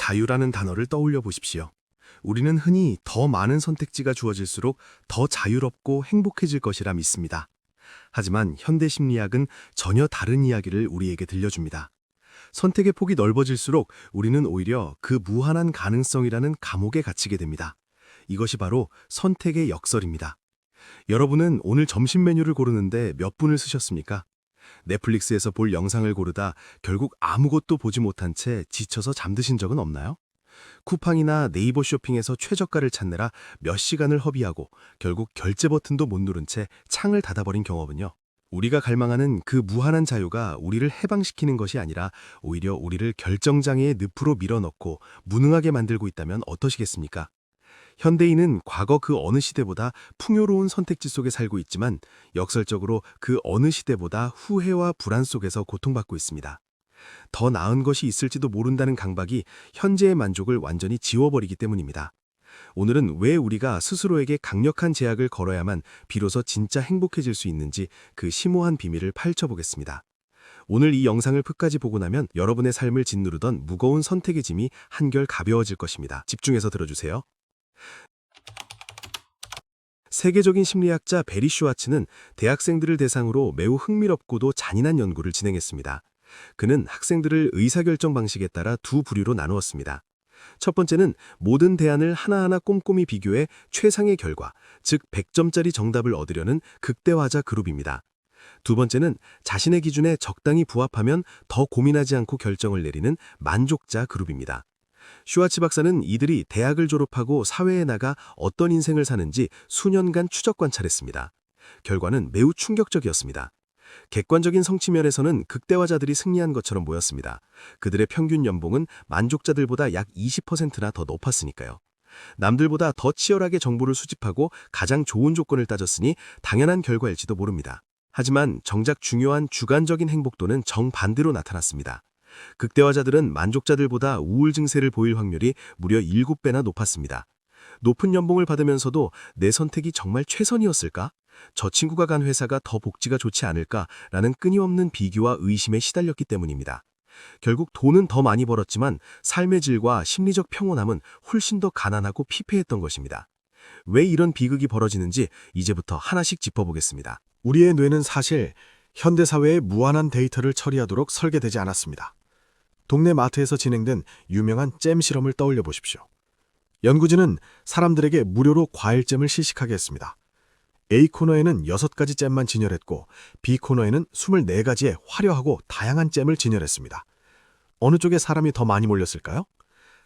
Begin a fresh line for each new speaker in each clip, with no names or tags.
자유라는 단어를 떠올려 보십시오. 우리는 흔히 더 많은 선택지가 주어질수록 더 자유롭고 행복해질 것이라 믿습니다. 하지만 현대 심리학은 전혀 다른 이야기를 우리에게 들려줍니다. 선택의 폭이 넓어질수록 우리는 오히려 그 무한한 가능성이라는 감옥에 갇히게 됩니다. 이것이 바로 선택의 역설입니다. 여러분은 오늘 점심 메뉴를 고르는데 몇 분을 쓰셨습니까? 넷플릭스에서 볼 영상을 고르다 결국 아무것도 보지 못한 채 지쳐서 잠드신 적은 없나요? 쿠팡이나 네이버 쇼핑에서 최저가를 찾느라 몇 시간을 허비하고 결국 결제 버튼도 못 누른 채 창을 닫아버린 경험은요. 우리가 갈망하는 그 무한한 자유가 우리를 해방시키는 것이 아니라 오히려 우리를 결정장애의 늪으로 밀어넣고 무능하게 만들고 있다면 어떠시겠습니까? 현대인은 과거 그 어느 시대보다 풍요로운 선택지 속에 살고 있지만 역설적으로 그 어느 시대보다 후회와 불안 속에서 고통받고 있습니다. 더 나은 것이 있을지도 모른다는 강박이 현재의 만족을 완전히 지워버리기 때문입니다. 오늘은 왜 우리가 스스로에게 강력한 제약을 걸어야만 비로소 진짜 행복해질 수 있는지 그 심오한 비밀을 파헤쳐보겠습니다. 오늘 이 영상을 끝까지 보고 나면 여러분의 삶을 짓누르던 무거운 선택의 짐이 한결 가벼워질 것입니다. 집중해서 들어주세요. 세계적인 심리학자 베리 슈와츠는 대학생들을 대상으로 매우 흥미롭고도 잔인한 연구를 진행했습니다. 그는 학생들을 의사결정 방식에 따라 두 부류로 나누었습니다. 첫 번째는 모든 대안을 하나하나 꼼꼼히 비교해 최상의 결과, 즉 100점짜리 정답을 얻으려는 극대화자 그룹입니다. 두 번째는 자신의 기준에 적당히 부합하면 더 고민하지 않고 결정을 내리는 만족자 그룹입니다. 슈와츠 박사는 이들이 대학을 졸업하고 사회에 나가 어떤 인생을 사는지 수년간 추적 관찰했습니다. 결과는 매우 충격적이었습니다. 객관적인 성취면에서는 극대화자들이 승리한 것처럼 보였습니다. 그들의 평균 연봉은 만족자들보다 약 20%나 더 높았으니까요. 남들보다 더 치열하게 정보를 수집하고 가장 좋은 조건을 따졌으니 당연한 결과일지도 모릅니다. 하지만 정작 중요한 주관적인 행복도는 정반대로 나타났습니다. 극대화자들은 만족자들보다 우울 증세를 보일 확률이 무려 7배나 높았습니다. 높은 연봉을 받으면서도 내 선택이 정말 최선이었을까? 저 친구가 간 회사가 더 복지가 좋지 않을까라는 끊임없는 비교와 의심에 시달렸기 때문입니다. 결국 돈은 더 많이 벌었지만 삶의 질과 심리적 평온함은 훨씬 더 가난하고 피폐했던 것입니다. 왜 이런 비극이 벌어지는지 이제부터 하나씩 짚어보겠습니다.
우리의 뇌는 사실 현대사회의 무한한 데이터를 처리하도록 설계되지 않았습니다. 동네 마트에서 진행된 유명한 잼 실험을 떠올려 보십시오. 연구진은 사람들에게 무료로 과일잼을 시식하게 했습니다. A 코너에는 6가지 잼만 진열했고 B 코너에는 24가지의 화려하고 다양한 잼을 진열했습니다. 어느 쪽에 사람이 더 많이 몰렸을까요?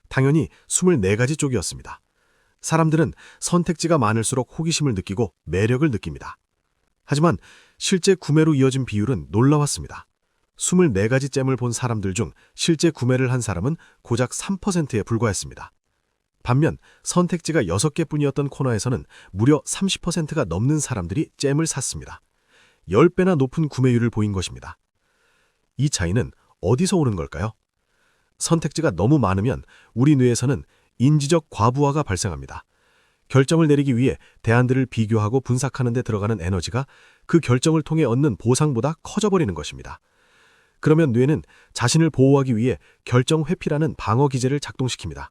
당연히 24가지 쪽이었습니다. 사람들은 선택지가 많을수록 호기심을 느끼고 매력을 느낍니다. 하지만 실제 구매로 이어진 비율은 놀라웠습니다. 24가지 잼을 본 사람들 중 실제 구매를 한 사람은 고작 3%에 불과했습니다. 반면 선택지가 6개뿐이었던 코너에서는 무려 30%가 넘는 사람들이 잼을 샀습니다. 10배나 높은 구매율을 보인 것입니다. 이 차이는 어디서 오는 걸까요? 선택지가 너무 많으면 우리 뇌에서는 인지적 과부하가 발생합니다. 결정을 내리기 위해 대안들을 비교하고 분석하는 데 들어가는 에너지가 그 결정을 통해 얻는 보상보다 커져버리는 것입니다. 그러면 뇌는 자신을 보호하기 위해 결정 회피라는 방어 기제를 작동시킵니다.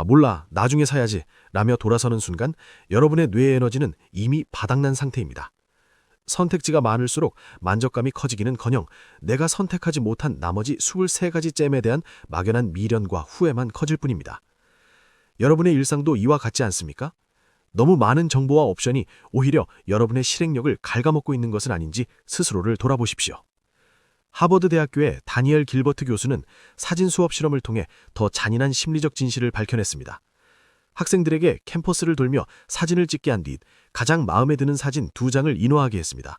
몰라, 나중에 사야지 라며 돌아서는 순간 여러분의 뇌의 에너지는 이미 바닥난 상태입니다. 선택지가 많을수록 만족감이 커지기는커녕 내가 선택하지 못한 나머지 23가지 잼에 대한 막연한 미련과 후회만 커질 뿐입니다. 여러분의 일상도 이와 같지 않습니까? 너무 많은 정보와 옵션이 오히려 여러분의 실행력을 갉아먹고 있는 것은 아닌지 스스로를 돌아보십시오. 하버드 대학교의 다니엘 길버트 교수는 사진 수업 실험을 통해 더 잔인한 심리적 진실을 밝혀냈습니다. 학생들에게 캠퍼스를 돌며 사진을 찍게 한 뒤 가장 마음에 드는 사진 2장을 인화하게 했습니다.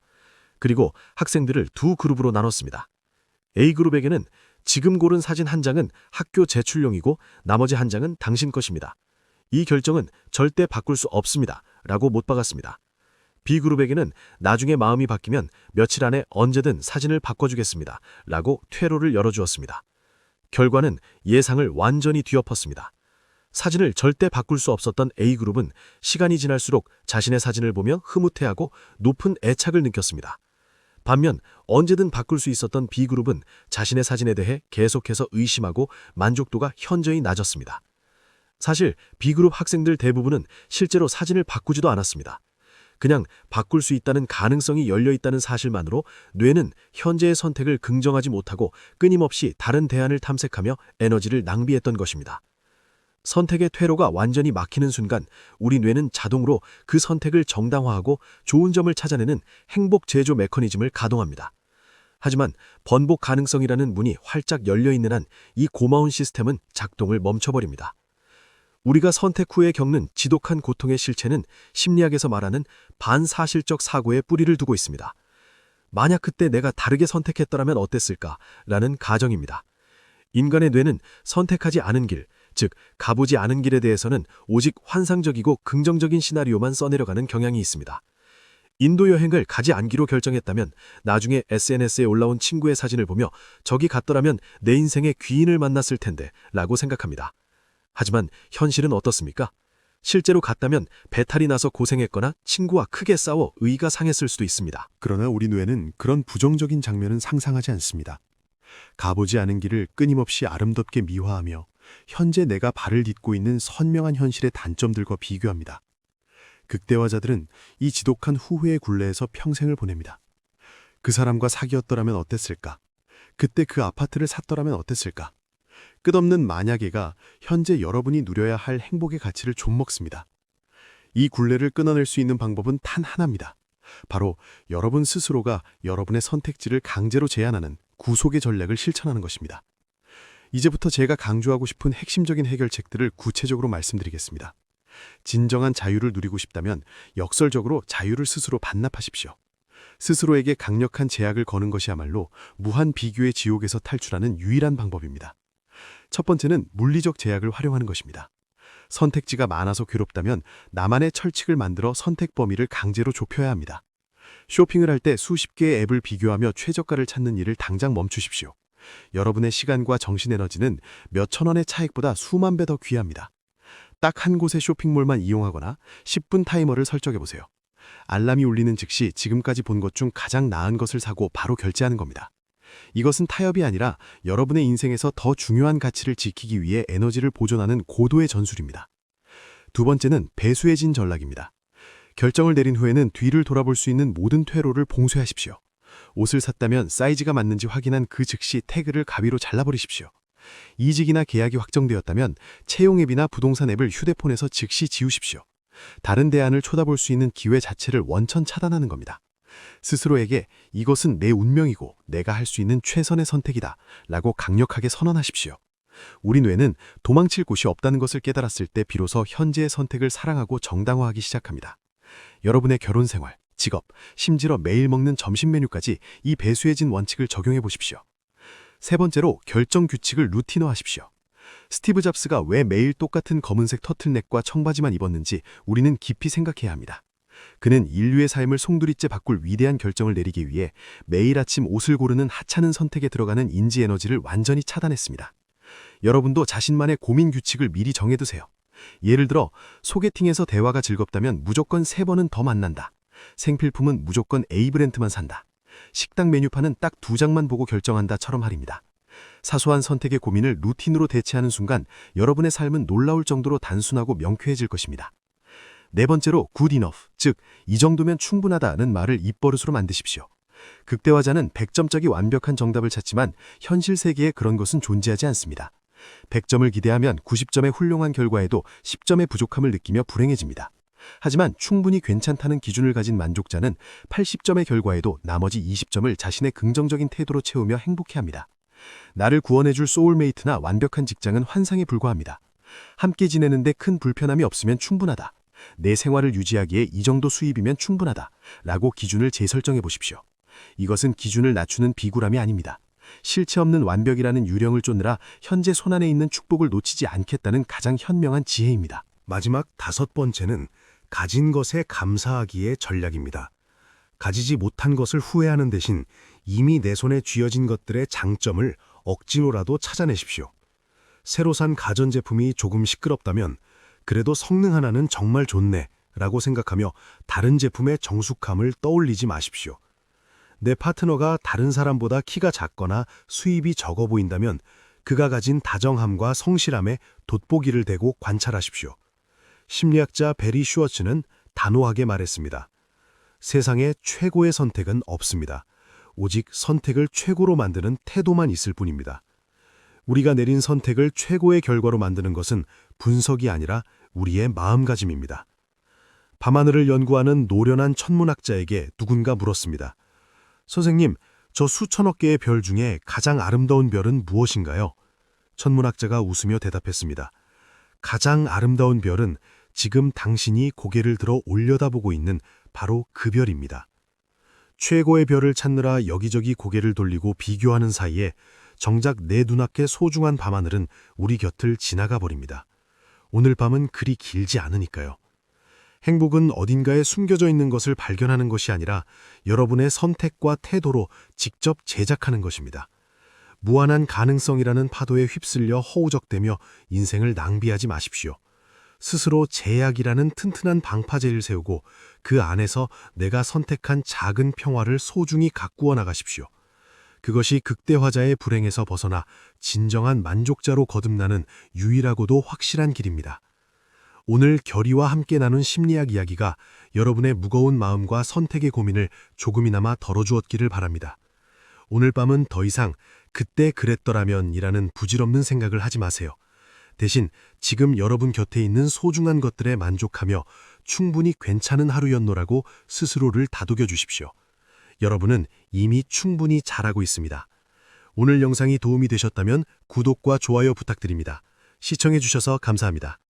그리고 학생들을 두 그룹으로 나눴습니다. A그룹에게는 지금 고른 사진 1장은 학교 제출용이고 나머지 1장은 당신 것입니다. 이 결정은 절대 바꿀 수 없습니다. 라고 못 박았습니다. B그룹에게는 나중에 마음이 바뀌면 며칠 안에 언제든 사진을 바꿔주겠습니다. 라고 퇴로를 열어주었습니다. 결과는 예상을 완전히 뒤엎었습니다. 사진을 절대 바꿀 수 없었던 A그룹은 시간이 지날수록 자신의 사진을 보며 흐뭇해하고 높은 애착을 느꼈습니다. 반면 언제든 바꿀 수 있었던 B그룹은 자신의 사진에 대해 계속해서 의심하고 만족도가 현저히 낮았습니다. 사실 B그룹 학생들 대부분은 실제로 사진을 바꾸지도 않았습니다. 그냥 바꿀 수 있다는 가능성이 열려 있다는 사실만으로 뇌는 현재의 선택을 긍정하지 못하고 끊임없이 다른 대안을 탐색하며 에너지를 낭비했던 것입니다. 선택의 퇴로가 완전히 막히는 순간 우리 뇌는 자동으로 그 선택을 정당화하고 좋은 점을 찾아내는 행복 제조 메커니즘을 가동합니다. 하지만 번복 가능성이라는 문이 활짝 열려 있는 한 이 고마운 시스템은 작동을 멈춰버립니다. 우리가 선택 후에 겪는 지독한 고통의 실체는 심리학에서 말하는 반사실적 사고에 뿌리를 두고 있습니다. 만약 그때 내가 다르게 선택했더라면 어땠을까라는 가정입니다. 인간의 뇌는 선택하지 않은 길, 즉 가보지 않은 길에 대해서는 오직 환상적이고 긍정적인 시나리오만 써내려가는 경향이 있습니다. 인도 여행을 가지 않기로 결정했다면 나중에 SNS에 올라온 친구의 사진을 보며 저기 갔더라면 내 인생의 귀인을 만났을 텐데 라고 생각합니다. 하지만 현실은 어떻습니까? 실제로 갔다면 배탈이 나서 고생했거나 친구와 크게 싸워 의가 상했을 수도 있습니다.
그러나 우리 뇌는 그런 부정적인 장면은 상상하지 않습니다. 가보지 않은 길을 끊임없이 아름답게 미화하며 현재 내가 발을 딛고 있는 선명한 현실의 단점들과 비교합니다. 극대화자들은 이 지독한 후회의 굴레에서 평생을 보냅니다. 그 사람과 사귀었더라면 어땠을까? 그때 그 아파트를 샀더라면 어땠을까? 끝없는 만약에가 현재 여러분이 누려야 할 행복의 가치를 좀먹습니다. 이 굴레를 끊어낼 수 있는 방법은 단 하나입니다. 바로 여러분 스스로가 여러분의 선택지를 강제로 제한하는 구속의 전략을 실천하는 것입니다. 이제부터 제가 강조하고 싶은 핵심적인 해결책들을 구체적으로 말씀드리겠습니다. 진정한 자유를 누리고 싶다면 역설적으로 자유를 스스로 반납하십시오. 스스로에게 강력한 제약을 거는 것이야말로 무한 비교의 지옥에서 탈출하는 유일한 방법입니다. 첫 번째는 물리적 제약을 활용하는 것입니다. 선택지가 많아서 괴롭다면 나만의 철칙을 만들어 선택 범위를 강제로 좁혀야 합니다. 쇼핑을 할 때 수십 개의 앱을 비교하며 최저가를 찾는 일을 당장 멈추십시오. 여러분의 시간과 정신 에너지는 몇천 원의 차익보다 수만 배 더 귀합니다. 딱 한 곳의 쇼핑몰만 이용하거나 10분 타이머를 설정해보세요. 알람이 울리는 즉시 지금까지 본 것 중 가장 나은 것을 사고 바로 결제하는 겁니다. 이것은 타협이 아니라 여러분의 인생에서 더 중요한 가치를 지키기 위해 에너지를 보존하는 고도의 전술입니다. 두 번째는 배수해진 전략입니다. 결정을 내린 후에는 뒤를 돌아볼 수 있는 모든 퇴로를 봉쇄하십시오. 옷을 샀다면 사이즈가 맞는지 확인한 그 즉시 태그를 가위로 잘라버리십시오. 이직이나 계약이 확정되었다면 채용 앱이나 부동산 앱을 휴대폰에서 즉시 지우십시오. 다른 대안을 쳐다볼 수 있는 기회 자체를 원천 차단하는 겁니다. 스스로에게 이것은 내 운명이고 내가 할 수 있는 최선의 선택이다 라고 강력하게 선언하십시오. 우리 뇌는 도망칠 곳이 없다는 것을 깨달았을 때 비로소 현재의 선택을 사랑하고 정당화하기 시작합니다. 여러분의 결혼 생활, 직업, 심지어 매일 먹는 점심 메뉴까지 이 배수해진 원칙을 적용해 보십시오. 세 번째로 결정 규칙을 루틴화하십시오. 스티브 잡스가 왜 매일 똑같은 검은색 터틀넥과 청바지만 입었는지 우리는 깊이 생각해야 합니다. 그는 인류의 삶을 송두리째 바꿀 위대한 결정을 내리기 위해 매일 아침 옷을 고르는 하찮은 선택에 들어가는 인지 에너지를 완전히 차단했습니다. 여러분도 자신만의 고민 규칙을 미리 정해두세요. 예를 들어 소개팅에서 대화가 즐겁다면 무조건 3번은 더 만난다. 생필품은 무조건 A 브랜드만 산다. 식당 메뉴판은 딱 2장만 보고 결정한다처럼 말입니다. 사소한 선택의 고민을 루틴으로 대체하는 순간 여러분의 삶은 놀라울 정도로 단순하고 명쾌해질 것입니다. 네 번째로 good enough, 즉 이 정도면 충분하다는 말을 입버릇으로 만드십시오. 극대화자는 100점짜리 완벽한 정답을 찾지만 현실 세계에 그런 것은 존재하지 않습니다. 100점을 기대하면 90점의 훌륭한 결과에도 10점의 부족함을 느끼며 불행해집니다. 하지만 충분히 괜찮다는 기준을 가진 만족자는 80점의 결과에도 나머지 20점을 자신의 긍정적인 태도로 채우며 행복해합니다. 나를 구원해줄 소울메이트나 완벽한 직장은 환상에 불과합니다. 함께 지내는데 큰 불편함이 없으면 충분하다. 내 생활을 유지하기에 이 정도 수입이면 충분하다. 라고 기준을 재설정해 보십시오. 이것은 기준을 낮추는 비굴함이 아닙니다. 실체 없는 완벽이라는 유령을 쫓느라 현재 손안에 있는 축복을 놓치지 않겠다는 가장 현명한 지혜입니다.
마지막 5번째는 가진 것에 감사하기의 전략입니다. 가지지 못한 것을 후회하는 대신 이미 내 손에 쥐어진 것들의 장점을 억지로라도 찾아내십시오. 새로 산 가전제품이 조금 시끄럽다면 그래도 성능 하나는 정말 좋네 라고 생각하며 다른 제품의 정숙함을 떠올리지 마십시오. 내 파트너가 다른 사람보다 키가 작거나 수입이 적어 보인다면 그가 가진 다정함과 성실함에 돋보기를 대고 관찰하십시오. 심리학자 베리 슈워츠는 단호하게 말했습니다. 세상에 최고의 선택은 없습니다. 오직 선택을 최고로 만드는 태도만 있을 뿐입니다. 우리가 내린 선택을 최고의 결과로 만드는 것은 분석이 아니라 우리의 마음가짐입니다. 밤하늘을 연구하는 노련한 천문학자에게 누군가 물었습니다. 선생님, 저 수천억 개의 별 중에 가장 아름다운 별은 무엇인가요? 천문학자가 웃으며 대답했습니다. 가장 아름다운 별은 지금 당신이 고개를 들어 올려다보고 있는 바로 그 별입니다. 최고의 별을 찾느라 여기저기 고개를 돌리고 비교하는 사이에 정작 내 눈앞에 소중한 밤하늘은 우리 곁을 지나가 버립니다. 오늘 밤은 그리 길지 않으니까요. 행복은 어딘가에 숨겨져 있는 것을 발견하는 것이 아니라 여러분의 선택과 태도로 직접 제작하는 것입니다. 무한한 가능성이라는 파도에 휩쓸려 허우적대며 인생을 낭비하지 마십시오. 스스로 제약이라는 튼튼한 방파제를 세우고 그 안에서 내가 선택한 작은 평화를 소중히 가꾸어 나가십시오. 그것이 극대화자의 불행에서 벗어나 진정한 만족자로 거듭나는 유일하고도 확실한 길입니다. 오늘 결의와 함께 나눈 심리학 이야기가 여러분의 무거운 마음과 선택의 고민을 조금이나마 덜어주었기를 바랍니다. 오늘 밤은 더 이상 그때 그랬더라면 이라는 부질없는 생각을 하지 마세요. 대신 지금 여러분 곁에 있는 소중한 것들에 만족하며 충분히 괜찮은 하루였노라고 스스로를 다독여 주십시오. 여러분은 이미 충분히 잘하고 있습니다. 오늘 영상이 도움이 되셨다면 구독과 좋아요 부탁드립니다. 시청해 주셔서 감사합니다.